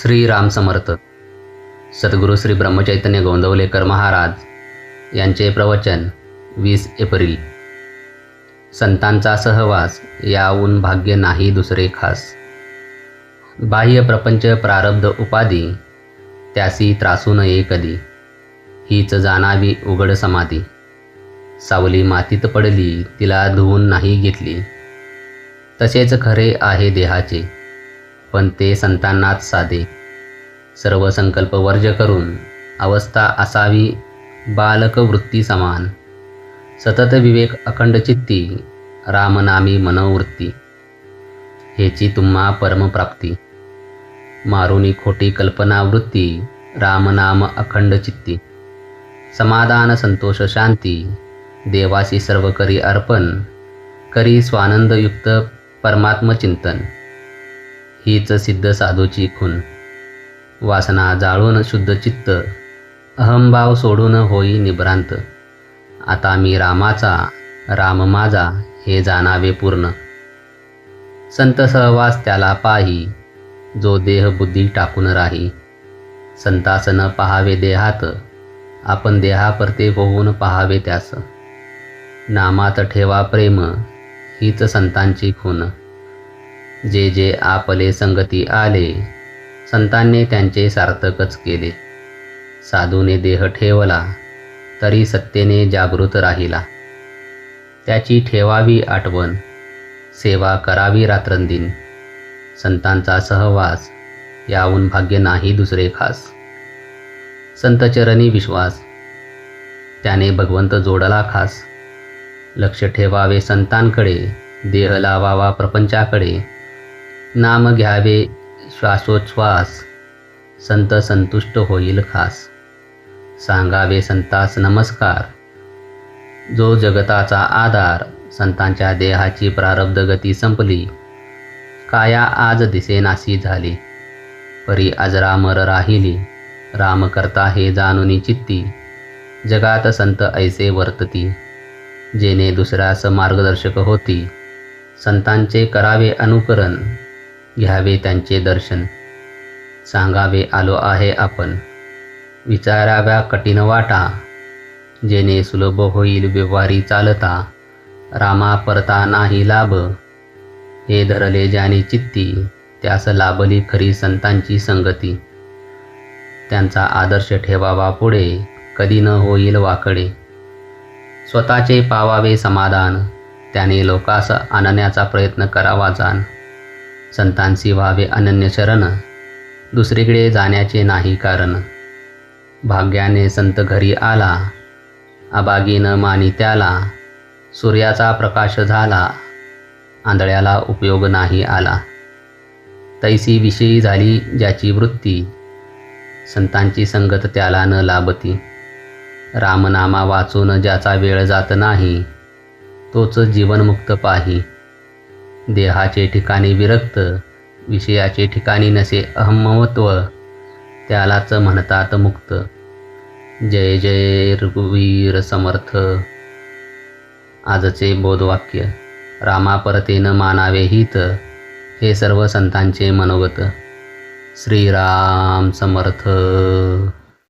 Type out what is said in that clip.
श्री राम समर्थ. सद्गुरू श्री ब्रह्मचैतन्य गोंदवलेकर महाराज यांचे प्रवचन 20 एप्रिल. संतांचा सहवास याहून भाग्य नाही दुसरे खास. बाह्य प्रपंच प्रारब्ध उपाधी त्यासी त्रासू नये कधी. हीच जाणावी उघड समाधी. सावली मातीत पडली तिला धुवून नाही घेतली. तसेच खरे आहे देहाचे पण ते संतांनाच साधे. सर्व संकल्प वर्ज करून अवस्था असावी बालक वृत्ती समान. सतत विवेक अखंड चित्ती रामनामी मनोवृत्ती. हेची तुम्हा परमप्राप्ती. मारुनी खोटी कल्पना वृत्ती रामनाम अखंड चित्ती. समाधान संतोष शांती देवासी सर्व करी अर्पण. करी स्वानंदयुक्त परमात्मचिंतन. हीच सिद्ध साधूची खून. वासना जाळून शुद्ध चित्त अहंभाव सोडून होई निभ्रांत. आता मी रामाचा राम माझा हे जाणावे पूर्ण. संत सहवास त्याला पाही जो देह बुद्धी टाकून राही. संतासन पहावे देहात आपण देहापरते होऊन पहावे त्यास. नामात ठेवा प्रेम हीच संतांची खून. जे जे आपले संगती आले संतांनी त्यांचे सार्थकच केले. साधूने देह ठेवला तरी सत्तेने जागृत राहिला. त्याची ठेवावी आठवण सेवा करावी रात्रंदिन. संतांचा सहवास याहून भाग्य नाही दुसरे खास. संतचरणी विश्वास त्याने भगवंत जोडला खास. लक्ष ठेवावे संतांकडे देह लावावा प्रपंचाकडे. नाम घ्यावे श्वासोच्छ्वास संत संतुष्ट होईल खास. सांगावे संतास नमस्कार जो जगताचा आधार. संतांच्या देहाची प्रारब्ध गती संपली. काया आज दिसेनासी झाली. परी अजरामर राहिली. राम करता हे जाणुनी चित्ती. जगात संत ऐसे वर्तती. जेने दुसऱ्यास मार्गदर्शक होती. संतांचे करावे अनुकरण. घ्यावे त्यांचे दर्शन. सांगावे आलो आहे आपण. विचाराव्या कठीण वाटा. जेने सुलभ होईल व्यवहारी चालता. रामा परता नाही लाभ. हे धरले ज्याने चित्ती त्यास लाभली खरी संतांची संगती. त्यांचा आदर्श ठेवावा पुढे कधी न होईल वाकडे. स्वतःचे पावावे समाधान. त्याने लोकास आणण्याचा प्रयत्न करावा जाण. संतांसी व्हावे अनन्य शरण. दुसरीकडे जाण्याचे नाही कारण. भाग्याने संत घरी आला. अभागी न मानी त्याला. सूर्याचा प्रकाश झाला. आंधळ्याला उपयोग नाही आला. तैसी विषयी झाली ज्याची वृत्ती. संतांची संगत त्याला न लाभती. रामनामा वाचून ज्याचा वेळ जात नाही. तोच जीवनमुक्त पाही. देहाचे ठिकाणी विरक्त. विषयाचे ठिकाणी नसे अहममत्व. त्यालाच म्हणतात मुक्त. जय जय रघुवीर समर्थ. आजचे बोधवाक्य. रामापरते न मानावे हित. हे सर्व संतांचे मनोगत. श्रीराम समर्थ.